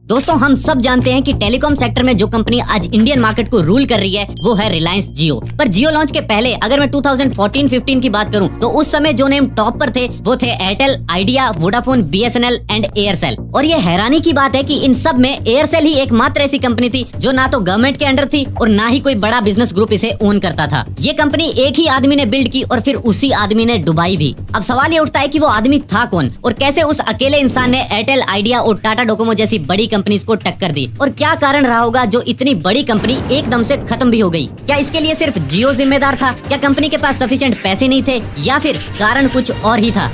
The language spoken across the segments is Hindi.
दोस्तों हम सब जानते हैं कि टेलीकॉम सेक्टर में जो कंपनी आज इंडियन मार्केट को रूल कर रही है वो है रिलायंस जियो। पर जियो लॉन्च के पहले अगर मैं 2014-15 की बात करूं तो उस समय जो नेम टॉप पर थे वो थे Airtel, idea, Vodafone, BSNL and Aircel. और ये हैरानी की बात है कि इन सब में एयरसेल ही एकमात्र ऐसी कंपनी थी जो ना तो गवर्नमेंट के अंडर थी और ना ही कोई बड़ा बिजनेस ग्रुप इसे ओन करता था। ये कंपनी एक ही आदमी ने बिल्ड की और फिर उसी आदमी ने डुबाई भी। अब सवाल ये उठता है कि वो आदमी था कौन और कैसे उस अकेले इंसान ने एयरटेल, आइडिया और टाटा डोकोमो जैसी बड़ी कंपनीज को टक्कर दी, और क्या कारण रहा होगा जो इतनी बड़ी कंपनी एकदम से खत्म भी हो गई। क्या इसके लिए सिर्फ जियो जिम्मेदार था, क्या कंपनी के पास सफिशिएंट पैसे नहीं थे, या फिर कारण कुछ और ही था।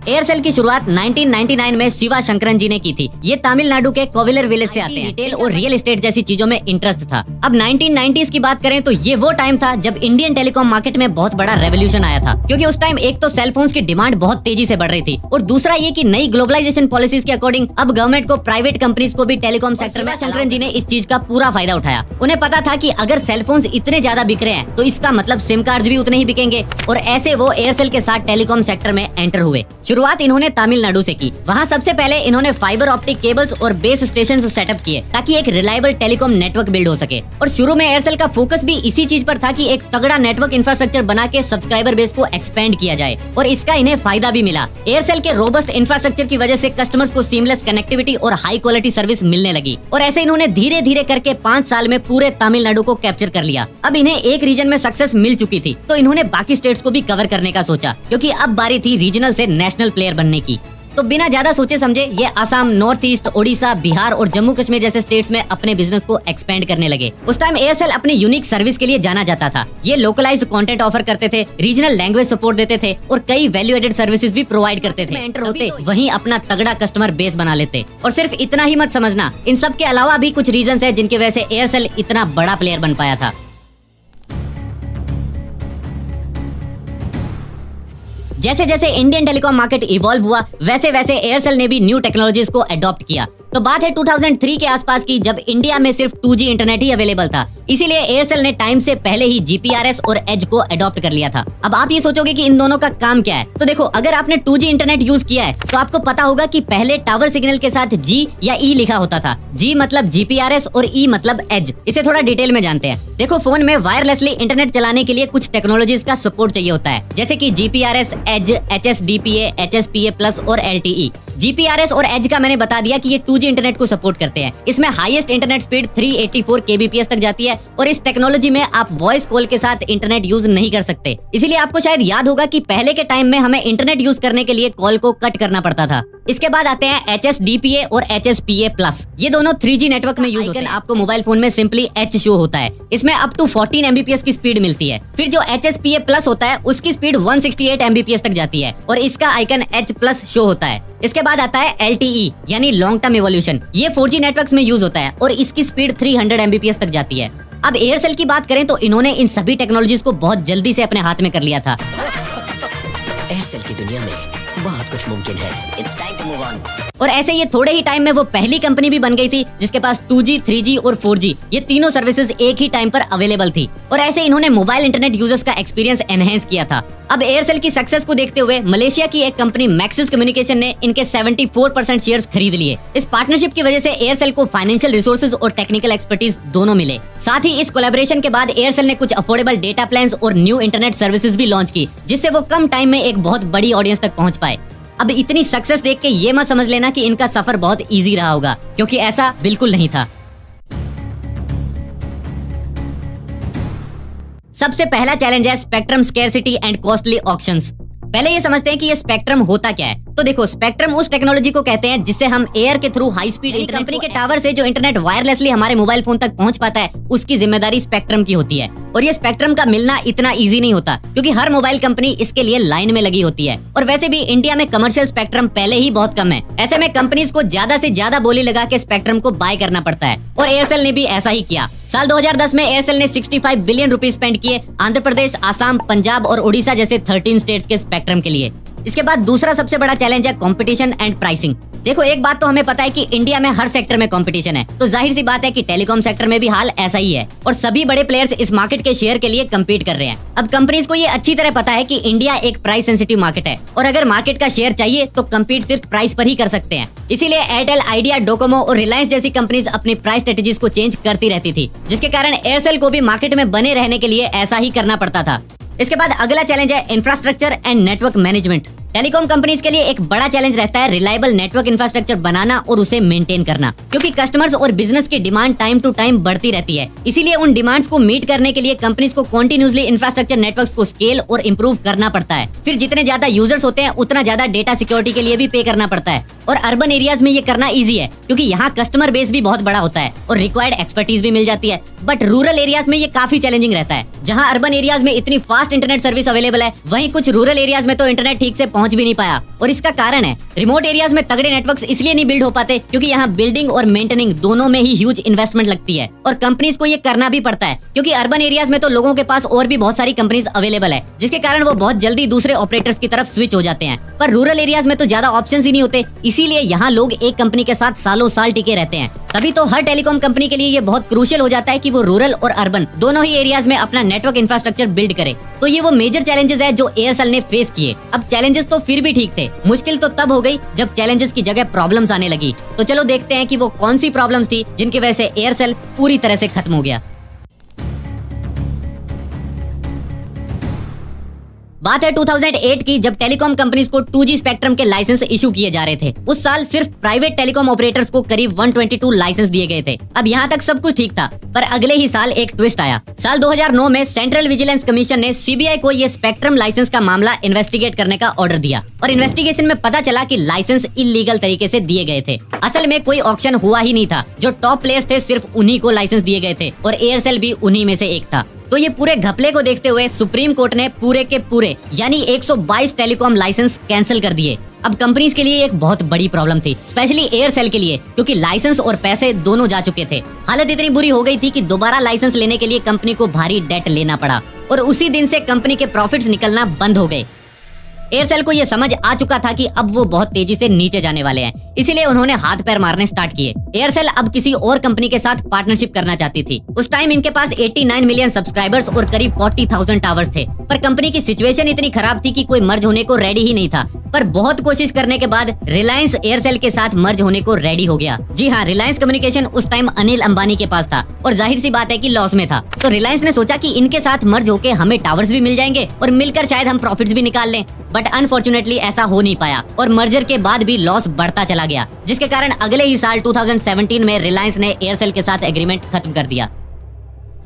एयरसेल की शुरुआत 1999 में शिवा शंकरन जी ने की थी। ये तमिलनाडु के कोविलर विलेज से आते हैं। रिटेल और रियल एस्टेट जैसी चीजों में इंटरेस्ट था। अब 1990s की बात करें तो ये वो टाइम था जब इंडियन टेलीकॉम मार्केट में बहुत बड़ा रेवोल्यूशन आया था, क्योंकि उस टाइम एक तो सेल फोन्स की डिमांड बहुत तेजी से बढ़ रही थी और दूसरा ये कि नई ग्लोबलाइजेशन पॉलिसीज के अकॉर्डिंग अब गवर्नमेंट को प्राइवेट कंपनीज को भी टेलीकॉम सेक्टर में शंकरन जी ने इस चीज का पूरा फायदा उठाया। उन्हें पता था कि अगर सेल फोन्स इतने ज्यादा बिक रहे हैं तो इसका मतलब सिम कार्ड्स भी उतने ही बिकेंगे, और ऐसे वो एयरसेल के साथ टेलीकॉम सेक्टर में एंटर हुए। शुरुआत इन्होंने तमिलनाडु से की। वहाँ सबसे पहले इन्होंने फाइबर ऑप्टिक केबल्स और बेस स्टेशन सेटअप किए ताकि एक रिलायबल टेलीकॉम नेटवर्क बिल्ड हो सके। और शुरू में एयरसेल का फोकस भी इसी चीज पर था कि एक तगड़ा नेटवर्क इंफ्रास्ट्रक्चर बना के सब्सक्राइबर बेस को एक्सपेंड किया जाए, और इसका इन्हें फायदा भी मिला। एयरसेल के रोबस्ट इंफ्रास्ट्रक्चर की वजह से कस्टमर्स को सीमलेस कनेक्टिविटी और हाई क्वालिटी सर्विस मिलने लगी, और ऐसे इन्होंने धीरे धीरे करके 5 साल में पूरे तमिलनाडु को कैप्चर कर लिया। अब इन्हें एक रीजन में सक्सेस मिल चुकी थी तो इन्होंने बाकी स्टेट्स को भी कवर करने का सोचा, क्योंकि अब बारी थी रीजनल से नेशनल प्लेयर बनने की। तो बिना ज्यादा सोचे समझे ये आसाम, नॉर्थ ईस्ट, ओडिशा, बिहार और जम्मू कश्मीर जैसे स्टेट्स में अपने बिजनेस को एक्सपेंड करने लगे। उस टाइम एयरसेल अपनी यूनिक सर्विस के लिए जाना जाता था। ये लोकलाइज्ड कंटेंट ऑफर करते थे, रीजनल लैंग्वेज सपोर्ट देते थे और कई वैल्यू एडेड सर्विसेज भी प्रोवाइड करते थे। एंटर होते वहीं अपना तगड़ा कस्टमर बेस बना लेते। और सिर्फ इतना ही मत समझना, इन सब के अलावा भी कुछ रीजन है जिनकी वजह से एयरसेल इतना बड़ा प्लेयर बन पाया था। जैसे जैसे इंडियन टेलीकॉम मार्केट इवॉल्व हुआ वैसे वैसे एयरसेल ने भी न्यू टेक्नोलॉजीज को अडॉप्ट किया। तो बात है 2003 के आसपास की, जब इंडिया में सिर्फ 2G इंटरनेट ही अवेलेबल था। इसीलिए एयरसेल ने टाइम से पहले ही GPRS और एज को अडॉप्ट कर लिया था। अब आप ये सोचोगे कि इन दोनों का काम क्या है, तो देखो अगर आपने 2G इंटरनेट यूज किया है तो आपको पता होगा कि पहले टावर सिग्नल के साथ G या E लिखा होता था। G मतलब GPRS और E मतलब एज। इसे थोड़ा डिटेल में जानते हैं। देखो फोन में वायरलेसली इंटरनेट चलाने के लिए कुछ टेक्नोलॉजीज का सपोर्ट चाहिए होता है, जैसे कि GPRS, एज, HSDPA, HSPA+ और LTE। GPRS और एज का मैंने बता दिया कि ये 2G इंटरनेट को सपोर्ट करते हैं। इसमें हाईएस्ट इंटरनेट स्पीड 384 kbps तक जाती है, और इस टेक्नोलॉजी में आप वॉइस कॉल के साथ इंटरनेट यूज नहीं कर सकते। इसीलिए आपको शायद याद होगा कि पहले के टाइम में हमें इंटरनेट यूज करने के लिए कॉल को कट करना पड़ता था। इसके बाद आते हैं HSDPA और HSPA+। ये दोनों 3G नेटवर्क में यूज होते हैं। आपको मोबाइल फोन में सिंपली H शो होता है। इसमें अप टू 14 Mbps की स्पीड मिलती है। फिर जो HSPA+ होता है उसकी स्पीड 168 Mbps तक जाती है और इसका आइकन H+ शो होता है। इसके बाद आता है LTE यानी लॉन्ग टर्म इवोल्यूशन। ये 4G नेटवर्क्स में यूज होता है और इसकी स्पीड 300 Mbps तक जाती है। अब एयरसेल की बात करें तो इन्होंने इन सभी टेक्नोलॉजीज को बहुत जल्दी से अपने हाथ में कर लिया था। एयरसेल की दुनिया में बहुत कुछ मुमकिन है। It's time to move on. और ऐसे ये थोड़े ही टाइम में वो पहली कंपनी भी बन गई थी जिसके पास 2G, 3G और 4G ये तीनों सर्विसेज एक ही टाइम पर अवेलेबल थी, और ऐसे इन्होंने मोबाइल इंटरनेट यूजर्स का एक्सपीरियंस एनहेंस किया था। अब एयरसेल की सक्सेस को देखते हुए मलेशिया की एक कंपनी मैक्सिस कम्युनिकेशन ने इनके 74% शेयर्स खरीद लिए। इस पार्टनरशिप की वजह से एयरसेल को फाइनेंशियल रिसोर्सेज और टेक्निकल एक्सपर्टीज दोनों मिले। साथ ही इस कोलैबोरेशन के बाद एयरसेल ने कुछ अफोर्डेबल डेटा प्लान्स और न्यू इंटरनेट सर्विसेज भी लॉन्च की, जिससे वो कम टाइम में एक बहुत बड़ी ऑडियंस तक पहुंच पाए। अब इतनी सक्सेस देख के ये मत समझ लेना कि इनका सफर बहुत इजी रहा होगा, क्योंकि ऐसा बिल्कुल नहीं था। सबसे पहला चैलेंज है spectrum scarcity and costly auctions. पहले ये समझते हैं कि ये स्पेक्ट्रम होता क्या है। तो देखो स्पेक्ट्रम उस टेक्नोलॉजी को कहते हैं जिससे हम एयर के थ्रू हाई स्पीड कंपनी के टावर से जो इंटरनेट वायरलेसली हमारे मोबाइल फोन तक पहुंच पाता है उसकी जिम्मेदारी स्पेक्ट्रम की होती है। और ये स्पेक्ट्रम का मिलना इतना इजी नहीं होता, क्योंकि हर मोबाइल कंपनी इसके लिए लाइन में लगी होती है। और वैसे भी इंडिया में कमर्शियल स्पेक्ट्रम पहले ही बहुत कम है। ऐसे में कंपनीज को ज्यादा से ज्यादा बोली लगा के स्पेक्ट्रम को बाय करना पड़ता है, और एयरसेल ने भी ऐसा ही किया। साल 2010 में एयरसेल ने 65 बिलियन रुपीज स्पेंड किए आंध्र प्रदेश, आसाम, पंजाब और ओडिशा जैसे 13 स्टेट्स के स्पेक्ट्रम के लिए। इसके बाद दूसरा सबसे बड़ा चैलेंज है कंपटीशन एंड प्राइसिंग। देखो एक बात तो हमें पता है कि इंडिया में हर सेक्टर में कंपटीशन है, तो जाहिर सी बात है कि टेलीकॉम सेक्टर में भी हाल ऐसा ही है और सभी बड़े प्लेयर्स इस मार्केट के शेयर के लिए कम्पीट कर रहे हैं। अब कंपनीज को ये अच्छी तरह पता है कि इंडिया एक प्राइस सेंसिटिव मार्केट है और अगर मार्केट का शेयर चाहिए तो कम्पीट सिर्फ प्राइस पर ही कर सकते हैं। इसीलिए एयरटेल, आइडिया, डोकोमो और रिलायंस जैसी कंपनीज अपनी प्राइस स्ट्रेटेजीज को चेंज करती रहती थी, जिसके कारण एयरसेल को भी मार्केट में बने रहने के लिए ऐसा ही करना पड़ता था। इसके बाद अगला चैलेंज है infrastructure and network management. Telecom companies के लिए एक बड़ा चैलेंज रहता है रिलायबल नेटवर्क इंफ्रास्ट्रक्चर बनाना और उसे मेंटेन करना, क्योंकि कस्टमर्स और बिजनेस की डिमांड टाइम टू टाइम बढ़ती रहती है। इसीलिए उन डिमांड्स को मीट करने के लिए कंपनीज को कंटिन्यूअसली इंफ्रास्ट्रक्चर नेटवर्क्स को स्केल और इम्प्रूव करना पड़ता है। फिर जितने ज्यादा यूजर्स होते हैं उतना ज्यादा डेटा सिक्योरिटी के लिए भी पे करना पड़ता है। और अर्बन एरियाज में ये करना इजी है क्योंकि यहाँ कस्टमर बेस भी बहुत बड़ा होता है और रिक्वायर्ड एक्सपर्टीज भी मिल जाती है। बट रूरल एरियाज में ये काफी चैलेंजिंग रहता है। जहाँ अर्बन एरियाज में इतनी फास्ट इंटरनेट सर्विस अवेलेबल है, वहीं कुछ रूरल एरियाज में तो इंटरनेट ठीक से पहुंच भी नहीं पाया। और इसका कारण है रिमोट एरियाज में तगड़े नेटवर्क्स इसलिए नहीं बिल्ड हो पाते क्योंकि यहाँ बिल्डिंग और मेंटेनिंग दोनों में ही ह्यूज इन्वेस्टमेंट लगती है और कंपनीज को ये करना भी पड़ता है, क्योंकि अर्बन एरियाज में तो लोगों के पास और भी बहुत सारी कंपनीज अवेलेबल है, जिसके कारण वो बहुत जल्दी दूसरे ऑपरेटर्स की तरफ स्विच हो जाते हैं। पर रूरल एरियाज में तो ज्यादा ऑप्शंस ही नहीं होते, इसीलिए यहाँ लोग एक कंपनी के साथ सालों साल टिके रहते हैं। तभी तो हर टेलीकॉम कंपनी के लिए ये बहुत क्रूशियल हो जाता है कि वो रूरल और अर्बन दोनों ही एरियाज में अपना नेटवर्क इंफ्रास्ट्रक्चर बिल्ड करे। तो ये वो मेजर चैलेंजेस है जो एयरसेल ने फेस किए। अब चैलेंजेस तो फिर भी ठीक थे, मुश्किल तो तब हो गई जब चैलेंजेस की जगह प्रॉब्लम्स आने लगी। तो चलो देखते हैं कि वो कौन सी प्रॉब्लम्स थी जिनकी वजह से एयरसेल पूरी तरह से खत्म हो गया। बात है 2008 की, जब टेलीकॉम कंपनीज को 2G स्पेक्ट्रम के लाइसेंस इशू किए जा रहे थे। उस साल सिर्फ प्राइवेट टेलीकॉम ऑपरेटर्स को करीब 122 लाइसेंस दिए गए थे। अब यहाँ तक सब कुछ ठीक था, पर अगले ही साल एक ट्विस्ट आया। साल 2009 में सेंट्रल विजिलेंस कमीशन ने सीबीआई को ये स्पेक्ट्रम लाइसेंस का मामला इन्वेस्टिगेट करने का ऑर्डर दिया और इन्वेस्टिगेशन में पता चला कि लाइसेंस इलीगल तरीके से दिए गए थे। असल में कोई ऑक्शन हुआ ही नहीं था, जो टॉप प्लेयर्स थे सिर्फ उन्हीं को लाइसेंस दिए गए थे और एयरसेल भी उन्हीं में से एक था। तो ये पूरे घपले को देखते हुए सुप्रीम कोर्ट ने पूरे के पूरे यानी 122 टेलीकॉम लाइसेंस कैंसिल कर दिए। अब कंपनीज के लिए एक बहुत बड़ी प्रॉब्लम थी, स्पेशली एयरसेल के लिए, क्योंकि लाइसेंस और पैसे दोनों जा चुके थे। हालत इतनी बुरी हो गई थी कि दोबारा लाइसेंस लेने के लिए कंपनी को भारी डेट लेना पड़ा और उसी दिन से कंपनी के प्रॉफिट्स निकलना बंद हो गए। एयरसेल को ये समझ आ चुका था कि अब वो बहुत तेजी से नीचे जाने वाले हैं, इसीलिए उन्होंने हाथ पैर मारने स्टार्ट किए। एयरसेल अब किसी और कंपनी के साथ पार्टनरशिप करना चाहती थी। उस टाइम इनके पास 89 मिलियन सब्सक्राइबर्स और करीब 40,000 टावर्स थे, पर कंपनी की सिचुएशन इतनी खराब थी कि कोई मर्ज होने को रेडी ही नहीं था। पर बहुत कोशिश करने के बाद रिलायंस एयरसेल के साथ मर्ज होने को रेडी हो गया। जी हाँ, रिलायंस कम्युनिकेशन उस टाइम अनिल अंबानी के पास था और जाहिर सी बात है कि लॉस में था। तो रिलायंस ने सोचा कि इनके साथ मर्ज होके हमें टावर्स भी मिल जाएंगे और मिलकर शायद हम प्रॉफिट्स भी निकाल लें। बट अनफॉर्चुनेटली ऐसा हो नहीं पाया और मर्जर के बाद भी लॉस बढ़ता चला गया, जिसके कारण अगले ही साल 2017 में रिलायंस ने एयरसेल के साथ एग्रीमेंट खत्म कर दिया।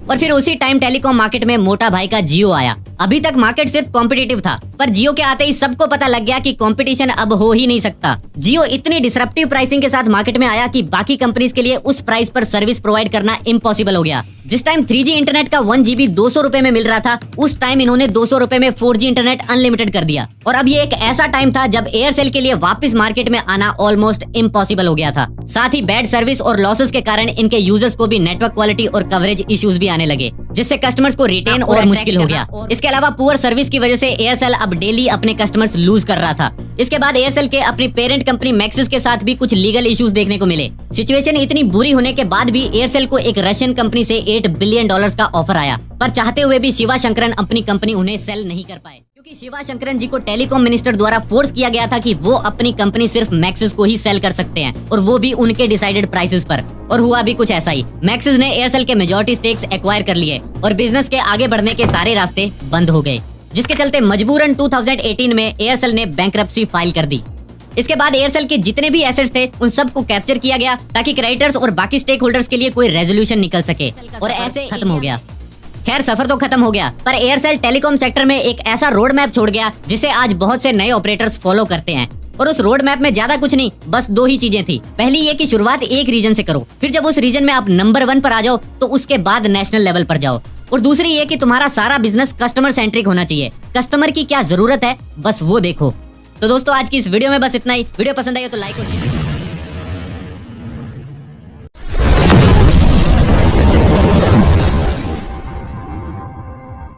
और फिर उसी टाइम टेलीकॉम मार्केट में मोटा भाई का जियो आया। अभी तक मार्केट सिर्फ कॉम्पिटिटिव था, पर जियो के आते ही सबको पता लग गया कि कंपटीशन अब हो ही नहीं सकता। जियो इतनी डिसरप्टिव प्राइसिंग के साथ मार्केट में आया कि बाकी कंपनीज के लिए उस प्राइस पर सर्विस प्रोवाइड करना इम्पॉसिबल हो गया। जिस टाइम 3G इंटरनेट का 1 GB 200 रुपए में मिल रहा था, उस टाइम इन्होंने 200 रुपए में 4G इंटरनेट अनलिमिटेड कर दिया। और अब ये एक ऐसा टाइम था जब एयरसेल के लिए वापस मार्केट में आना ऑलमोस्ट इम्पॉसिबल हो गया था। साथ ही बैड सर्विस और लॉसेस के कारण इनके यूजर्स को भी नेटवर्क क्वालिटी और कवरेज इश्यूज भी आने लगे, जिससे कस्टमर्स को रिटेन और मुश्किल हो गया। इसके अलावा पुअर सर्विस की वजह से एयरसेल अब डेली अपने कस्टमर्स लूज कर रहा था। इसके बाद एयरसेल के अपनी पेरेंट कंपनी मैक्सिस के साथ भी कुछ लीगल इश्यूज देखने को मिले। सिचुएशन इतनी बुरी होने के बाद भी एयरसेल को एक रशियन कंपनी से $8 बिलियन का ऑफर आया, पर चाहते हुए भी शिवा शंकरन अपनी कंपनी उन्हें सेल नहीं कर पाए, क्योंकि शिवा शंकरन जी को टेलीकॉम मिनिस्टर द्वारा फोर्स किया गया था कि वो अपनी कंपनी सिर्फ मैक्सिस को ही सेल कर सकते हैं और वो भी उनके डिसाइडेड प्राइसेस पर। और हुआ भी कुछ ऐसा ही। मैक्सिस ने एयरसेल के मेजॉरिटी स्टेक्स एक्वायर कर लिए और बिजनेस के आगे बढ़ने के सारे रास्ते बंद हो गए, जिसके चलते मजबूरन 2018 में एयरसेल ने बैंक्रप्सी फाइल कर दी। इसके बाद एयरसेल के जितने भी एसेट्स थे उन सबको कैप्चर किया गया ताकि क्रेडिटर्स और बाकी स्टेक होल्डर्स के लिए कोई रेजोल्यूशन निकल सके, और ऐसे खत्म हो गया। खैर, सफर तो खत्म हो गया, पर एयरसेल टेलीकॉम सेक्टर में एक ऐसा रोड मैप छोड़ गया जिसे आज बहुत से नए ऑपरेटर्स फॉलो करते हैं। और उस रोड मैप में ज्यादा कुछ नहीं, बस 2 ही चीजें थी। पहली ये कि शुरुआत एक रीजन से करो, फिर जब उस रीजन में आप नंबर 1 पर आ जाओ तो उसके बाद नेशनल लेवल पर जाओ। और दूसरी ये कि तुम्हारा सारा बिजनेस कस्टमर सेंट्रिक होना चाहिए। कस्टमर की क्या जरूरत है बस वो देखो। तो दोस्तों, आज की इस वीडियो में बस इतना ही। वीडियो पसंद आई हो तो लाइक और शेयर